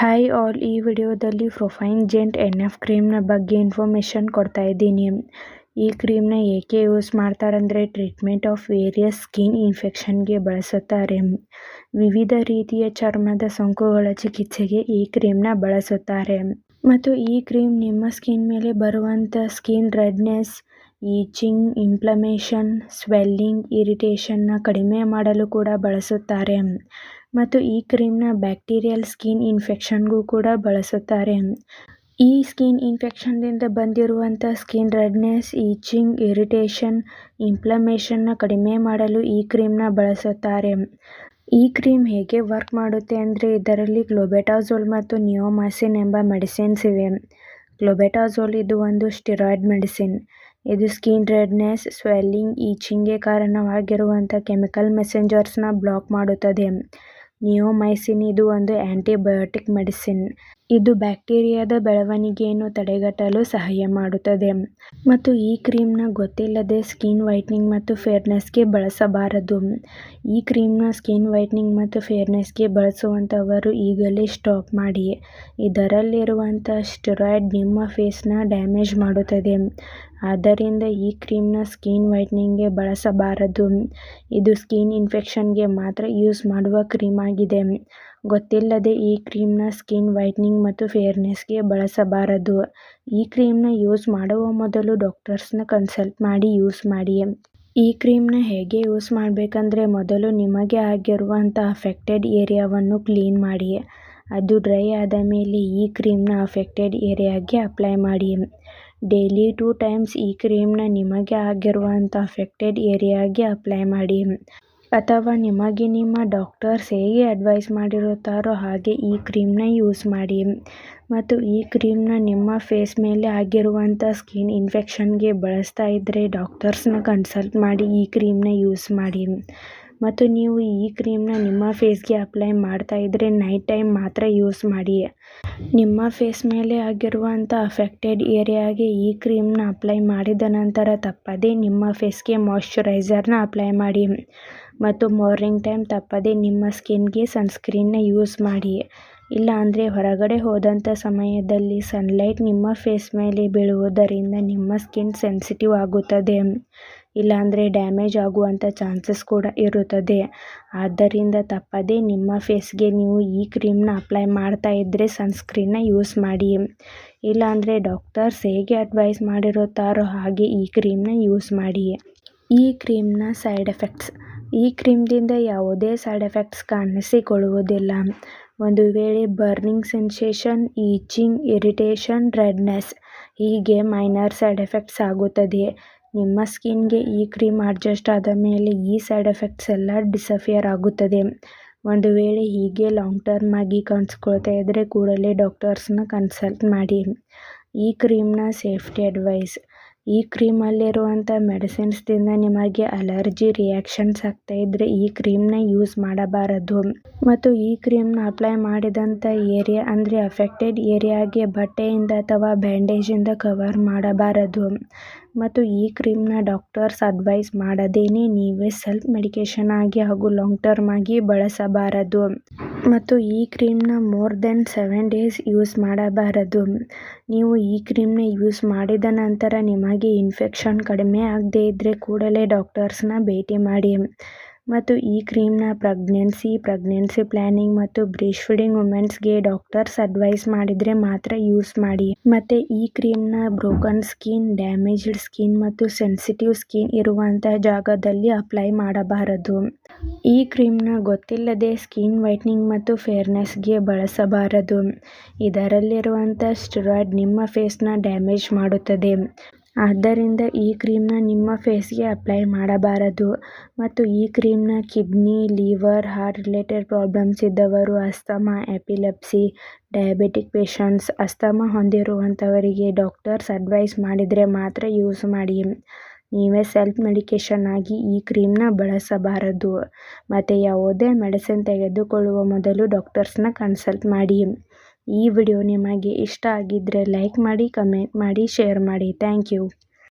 Hi all, ಈ ವಿಡಿಯೋದಲ್ಲಿ ಪ್ರೊಫೈನ್ ಜೆಂಟ್ NF ಕ್ರೀಮ್ನ ಬಗ್ಗೆ ಇನ್ಫಾರ್ಮೇಷನ್ ಕೊಡ್ತಾ ಇದ್ದೀನಿ. ಈ ಕ್ರೀಮ್ನ ಏಕೆ ಯೂಸ್ ಮಾಡ್ತಾರಂದರೆ ಟ್ರೀಟ್ಮೆಂಟ್ ಆಫ್ ವೇರಿಯಸ್ ಸ್ಕಿನ್ ಇನ್ಫೆಕ್ಷನ್ಗೆ ಬಳಸುತ್ತಾರೆ. ವಿವಿಧ ರೀತಿಯ ಚರ್ಮದ ಸೋಂಕುಗಳ ಚಿಕಿತ್ಸೆಗೆ ಈ ಕ್ರೀಮ್ನ ಬಳಸುತ್ತಾರೆ. ಮತ್ತು ಈ ಕ್ರೀಮ್ ನಿಮ್ಮ ಸ್ಕಿನ್ ಮೇಲೆ ಬರುವಂಥ skin redness, itching, inflammation, swelling, ಇರಿಟೇಷನ್ನ ಕಡಿಮೆ ಮಾಡಲು ಕೂಡ ಬಳಸುತ್ತಾರೆ. ಮತ್ತು ಈ ಕ್ರೀಮ್ನ ಬ್ಯಾಕ್ಟೀರಿಯಲ್ ಸ್ಕಿನ್ ಇನ್ಫೆಕ್ಷನ್ಗೂ ಕೂಡ ಬಳಸುತ್ತಾರೆ. ಈ ಸ್ಕಿನ್ ಇನ್ಫೆಕ್ಷನ್ನಿಂದ ಬಂದಿರುವಂಥ ಸ್ಕಿನ್ ರೆಡ್ನೆಸ್, ಈಚಿಂಗ್, ಇರಿಟೇಷನ್, ಇನ್ಫ್ಲಮೇಷನ್ನ ಕಡಿಮೆ ಮಾಡಲು ಈ ಕ್ರೀಮ್ನ ಬಳಸುತ್ತಾರೆ. ಈ ಕ್ರೀಮ್ ಹೇಗೆ ವರ್ಕ್ ಮಾಡುತ್ತೆ ಅಂದರೆ ಇದರಲ್ಲಿ ಕ್ಲೋಬೆಟಾಜೋಲ್ ಮತ್ತು ನಿಯೋಮಾಸಿನ್ ಎಂಬ ಮೆಡಿಸಿನ್ಸ್ ಇವೆ. ಕ್ಲೋಬೆಟಾಜೋಲ್ ಇದು ಒಂದು ಸ್ಟೆರಾಯ್ಡ್ ಮೆಡಿಸಿನ್. ಇದು ಸ್ಕಿನ್ ರೆಡ್ನೆಸ್, ಸ್ವೆಲ್ಲಿಂಗ್, ಈಚಿಂಗ್ಗೆ ಕಾರಣವಾಗಿರುವಂಥ ಕೆಮಿಕಲ್ ಮೆಸೆಂಜರ್ಸ್ನ ಬ್ಲಾಕ್ ಮಾಡುತ್ತದೆ. ನಿಯೋಮೈಸಿನ್ ಇದು ಒಂದು ಆಂಟಿಬಯೋಟಿಕ್ ಮೆಡಿಸಿನ್. ಇದು ಬ್ಯಾಕ್ಟೀರಿಯಾದ ಬೆಳವಣಿಗೆಯನ್ನು ತಡೆಗಟ್ಟಲು ಸಹಾಯ ಮಾಡುತ್ತದೆ. ಮತ್ತು ಈ ಕ್ರೀಮ್ನ ಗೊತ್ತಿಲ್ಲದೆ ಸ್ಕಿನ್ ವೈಟ್ನಿಂಗ್ ಮತ್ತು ಫೇರ್ನೆಸ್ಗೆ ಬಳಸಬಾರದು. ಈ ಕ್ರೀಮ್ನ ಸ್ಕಿನ್ ವೈಟ್ನಿಂಗ್ ಮತ್ತು ಫೇರ್ನೆಸ್ಗೆ ಬಳಸುವಂಥವರು ಈಗಲೇ ಸ್ಟಾಪ್ ಮಾಡಿ. ಇದರಲ್ಲಿರುವಂಥ ಸ್ಟೆರಾಯ್ಡ್ ನಿಮ್ಮ ಫೇಸ್ನ ಡ್ಯಾಮೇಜ್ ಮಾಡುತ್ತದೆ. ಆದ್ದರಿಂದ ಈ ಕ್ರೀಮ್ನ ಸ್ಕಿನ್ ವೈಟ್ನಿಂಗ್ಗೆ ಬಳಸಬಾರದು. ಇದು ಸ್ಕಿನ್ ಇನ್ಫೆಕ್ಷನ್ಗೆ ಮಾತ್ರ ಯೂಸ್ ಮಾಡುವ ಕ್ರೀಮ್ ಆಗಿದೆ. ಗೊತ್ತಿಲ್ಲದೆ ಈ ಕ್ರೀಮ್ನ ಸ್ಕಿನ್ ವೈಟ್ನಿಂಗ್ ಮತ್ತು ಫೇರ್ನೆಸ್ಗೆ ಬಳಸಬಾರದು. ಈ ಕ್ರೀಮ್ನ ಯೂಸ್ ಮಾಡುವ ಮೊದಲು ಡಾಕ್ಟರ್ಸ್ನ ಕನ್ಸಲ್ಟ್ ಮಾಡಿ ಯೂಸ್ ಮಾಡಿ. ಈ ಕ್ರೀಮ್ನ ಹೇಗೆ ಯೂಸ್ ಮಾಡಬೇಕಂದ್ರೆ ಮೊದಲು ನಿಮಗೆ ಆಗಿರುವಂಥ ಅಫೆಕ್ಟೆಡ್ ಏರಿಯಾವನ್ನು ಕ್ಲೀನ್ ಮಾಡಿ. ಅದು ಡ್ರೈ ಆದ ಮೇಲೆ ಈ ಕ್ರೀಮ್ನ ಅಫೆಕ್ಟೆಡ್ ಏರಿಯಾಗೆ ಅಪ್ಲೈ ಮಾಡಿ. ಡೈಲಿ 2 ಟೈಮ್ಸ್ ಈ ಕ್ರೀಮ್ನ ನಿಮಗೆ ಆಗಿರುವಂಥ ಅಫೆಕ್ಟೆಡ್ ಏರಿಯಾಗೆ ಅಪ್ಲೈ ಮಾಡಿ. ಅಥವಾ ನಿಮಗೆ ನಿಮ್ಮ ಡಾಕ್ಟರ್ಸ್ ಹೇಗೆ ಅಡ್ವೈಸ್ ಮಾಡಿರುತ್ತಾರೋ ಹಾಗೆ ಈ ಕ್ರೀಮ್ನ ಯೂಸ್ ಮಾಡಿ. ಮತ್ತು ಈ ಕ್ರೀಮ್ನ ನಿಮ್ಮ ಫೇಸ್ ಮೇಲೆ ಆಗಿರುವಂಥ ಸ್ಕಿನ್ ಇನ್ಫೆಕ್ಷನ್ಗೆ ಬಳಸ್ತಾ ಇದ್ದರೆ ಡಾಕ್ಟರ್ಸ್ನ ಕನ್ಸಲ್ಟ್ ಮಾಡಿ ಈ ಕ್ರೀಮ್ನ ಯೂಸ್ ಮಾಡಿ. ಮತ್ತು ನೀವು ಈ ಕ್ರೀಮ್ನ ನಿಮ್ಮ ಫೇಸ್ಗೆ ಅಪ್ಲೈ ಮಾಡ್ತಾ ಇದ್ದರೆ ನೈಟ್ ಟೈಮ್ ಮಾತ್ರ ಯೂಸ್ ಮಾಡಿ. ನಿಮ್ಮ ಫೇಸ್ ಮೇಲೆ ಆಗಿರುವಂಥ ಅಫೆಕ್ಟೆಡ್ ಏರಿಯಾಗೆ ಈ ಕ್ರೀಮ್ನ ಅಪ್ಲೈ ಮಾಡಿದ ನಂತರ ತಪ್ಪದೇ ನಿಮ್ಮ ಫೇಸ್ಗೆ ಮಾಯ್ಶ್ಚರೈಸರ್ನ ಅಪ್ಲೈ ಮಾಡಿ. ಮತ್ತು ಮಾರ್ನಿಂಗ್ ಟೈಮ್ ತಪ್ಪದೇ ನಿಮ್ಮ ಸ್ಕಿನ್ಗೆ ಸನ್ಸ್ಕ್ರೀನ್ನ ಯೂಸ್ ಮಾಡಿ. ಇಲ್ಲ ಅಂದರೆ ಹೊರಗಡೆ ಹೋದಂಥ ಸಮಯದಲ್ಲಿ ಸನ್ಲೈಟ್ ನಿಮ್ಮ ಫೇಸ್ ಮೇಲೆ ಬೀಳುವುದರಿಂದ ನಿಮ್ಮ ಸ್ಕಿನ್ ಸೆನ್ಸಿಟಿವ್ ಆಗುತ್ತದೆ. ಇಲ್ಲಾಂದರೆ ಡ್ಯಾಮೇಜ್ ಆಗುವಂಥ ಚಾನ್ಸಸ್ ಕೂಡ ಇರುತ್ತದೆ. ಆದ್ದರಿಂದ ತಪ್ಪದೇ ನಿಮ್ಮ ಫೇಸ್ಗೆ ನೀವು ಈ ಕ್ರೀಮ್ನ ಅಪ್ಲೈ ಮಾಡ್ತಾ ಇದ್ದರೆ ಸನ್ಸ್ಕ್ರೀನ್ನ ಯೂಸ್ ಮಾಡಿ. ಇಲ್ಲಾಂದರೆ ಡಾಕ್ಟರ್ಸ್ ಹೇಗೆ ಅಡ್ವೈಸ್ ಮಾಡಿರುತ್ತಾರೋ ಹಾಗೆ ಈ ಕ್ರೀಮ್ನ ಯೂಸ್ ಮಾಡಿ. ಈ ಕ್ರೀಮ್ನ ಸೈಡ್ ಎಫೆಕ್ಟ್ಸ್. ಈ ಕ್ರೀಮ್ದಿಂದ ಯಾವುದೇ ಸೈಡ್ ಎಫೆಕ್ಟ್ಸ್ ಕಾಣಿಸಿಕೊಳ್ಳುವುದಿಲ್ಲ. ಒಂದು ವೇಳೆ burning sensation, itching, irritation, redness ಹೀಗೆ ಮೈನರ್ ಸೈಡ್ ಎಫೆಕ್ಟ್ಸ್ ಆಗುತ್ತದೆ. ನಿಮ್ಮ ಸ್ಕಿನ್ಗೆ ಈ ಕ್ರೀಮ್ ಅಡ್ಜಸ್ಟ್ ಆದ ಮೇಲೆ ಈ ಸೈಡ್ ಎಫೆಕ್ಟ್ಸ್ ಎಲ್ಲ ಡಿಸಪಿಯರ್ ಆಗುತ್ತದೆ. ಒಂದು ವೇಳೆ ಹೀಗೆ ಲಾಂಗ್ ಟರ್ಮ್ ಆಗಿ ಕಾಣಿಸ್ಕೊಳ್ತಾ ಇದ್ದರೆ ಕೂಡಲೇ ಡಾಕ್ಟರ್ಸ್ನ ಕನ್ಸಲ್ಟ್ ಮಾಡಿ. ಈ ಕ್ರೀಮ್ನ ಸೇಫ್ಟಿ ಅಡ್ವೈಸ್. ಈ ಕ್ರೀಮಲ್ಲಿರುವಂಥ ಮೆಡಿಸಿನ್ಸ್ದಿಂದ ನಿಮಗೆ ಅಲರ್ಜಿ ರಿಯಾಕ್ಷನ್ಸ್ ಆಗ್ತಾ ಇದ್ದರೆ ಈ ಕ್ರೀಮ್ನ ಯೂಸ್ ಮಾಡಬಾರದು. ಮತ್ತು ಈ ಕ್ರೀಮ್ನ ಅಪ್ಲೈ ಮಾಡಿದಂಥ ಏರಿಯಾ ಅಂದರೆ ಅಫೆಕ್ಟೆಡ್ ಏರಿಯಾಗೆ ಬಟ್ಟೆಯಿಂದ ಅಥವಾ ಬ್ಯಾಂಡೇಜಿಂದ ಕವರ್ ಮಾಡಬಾರದು. ಮತ್ತು ಈ ಕ್ರೀಮ್ನ ಡಾಕ್ಟರ್ಸ್ ಅಡ್ವೈಸ್ ಮಾಡದೇನೆ ನೀವೇ ಸೆಲ್ಫ್ ಮೆಡಿಕೇಷನ್ ಆಗಿ ಹಾಗೂ ಲಾಂಗ್ ಟರ್ಮ್ ಆಗಿ ಬಳಸಬಾರದು. ಮತ್ತು ಈ ಕ್ರೀಮ್ನ ಮೋರ್ ದೆನ್ 7 ಡೇಸ್ ಯೂಸ್ ಮಾಡಬಾರದು. ನೀವು ಈ ಕ್ರೀಮ್ನ ಯೂಸ್ ಮಾಡಿದ ನಂತರ ನಿಮಗೆ ಇನ್ಫೆಕ್ಷನ್ ಕಡಿಮೆ ಆಗದೇ ಇದ್ದರೆ ಕೂಡಲೇ ಡಾಕ್ಟರ್ಸ್ನ ಭೇಟಿ ಮಾಡಿ. ಮತ್ತು ಈ ಕ್ರೀಮ್ನ ಪ್ರೆಗ್ನೆನ್ಸಿ ಪ್ಲ್ಯಾನಿಂಗ್ ಮತ್ತು ಬ್ರೀಸ್ಟ್ ಫೀಡಿಂಗ್ ವುಮೆನ್ಸ್ಗೆ ಡಾಕ್ಟರ್ಸ್ ಅಡ್ವೈಸ್ ಮಾಡಿದರೆ ಮಾತ್ರ ಯೂಸ್ ಮಾಡಿ. ಮತ್ತು ಈ ಕ್ರೀಮ್ನ ಬ್ರೋಕನ್ ಸ್ಕಿನ್, ಡ್ಯಾಮೇಜ್ಡ್ ಸ್ಕಿನ್ ಮತ್ತು ಸೆನ್ಸಿಟಿವ್ ಸ್ಕಿನ್ ಇರುವಂಥ ಜಾಗದಲ್ಲಿ ಅಪ್ಲೈ ಮಾಡಬಾರದು. ಈ ಕ್ರೀಮ್ನ ಗೊತ್ತಿಲ್ಲದೆ ಸ್ಕಿನ್ ವೈಟ್ನಿಂಗ್ ಮತ್ತು ಫೇರ್ನೆಸ್ಗೆ ಬಳಸಬಾರದು. ಇದರಲ್ಲಿರುವಂಥ ಸ್ಟೆರಾಯ್ಡ್ ನಿಮ್ಮ ಫೇಸ್ನ ಡ್ಯಾಮೇಜ್ ಮಾಡುತ್ತದೆ. ಆದ್ದರಿಂದ ಈ ಕ್ರೀಮ್ನ ನಿಮ್ಮ ಫೇಸ್ಗೆ ಅಪ್ಲೈ ಮಾಡಬಾರದು. ಮತ್ತು ಈ ಕ್ರೀಮ್ನ kidney, liver, heart related problems ಇದ್ದವರು, asthma, epilepsy, diabetic patients, asthma ಹೊಂದಿರುವಂಥವರಿಗೆ ಡಾಕ್ಟರ್ಸ್ ಅಡ್ವೈಸ್ ಮಾಡಿದರೆ ಮಾತ್ರ ಯೂಸ್ ಮಾಡಿ. ನೀವೇ ಸೆಲ್ಫ್ ಮೆಡಿಕೇಷನ್ ಆಗಿ ಈ ಕ್ರೀಮ್ನ ಬಳಸಬಾರದು. ಮತ್ತು ಯಾವುದೇ ಮೆಡಿಸಿನ್ ತೆಗೆದುಕೊಳ್ಳುವ ಮೊದಲು ಡಾಕ್ಟರ್ಸ್ನ ಕನ್ಸಲ್ಟ್ ಮಾಡಿ. ಈ ವಿಡಿಯೋ ನಿಮಗೆ ಇಷ್ಟ ಆಗಿದ್ದರೆ ಲೈಕ್ ಮಾಡಿ, ಕಮೆಂಟ್ ಮಾಡಿ, ಶೇರ್ ಮಾಡಿ. Thank you.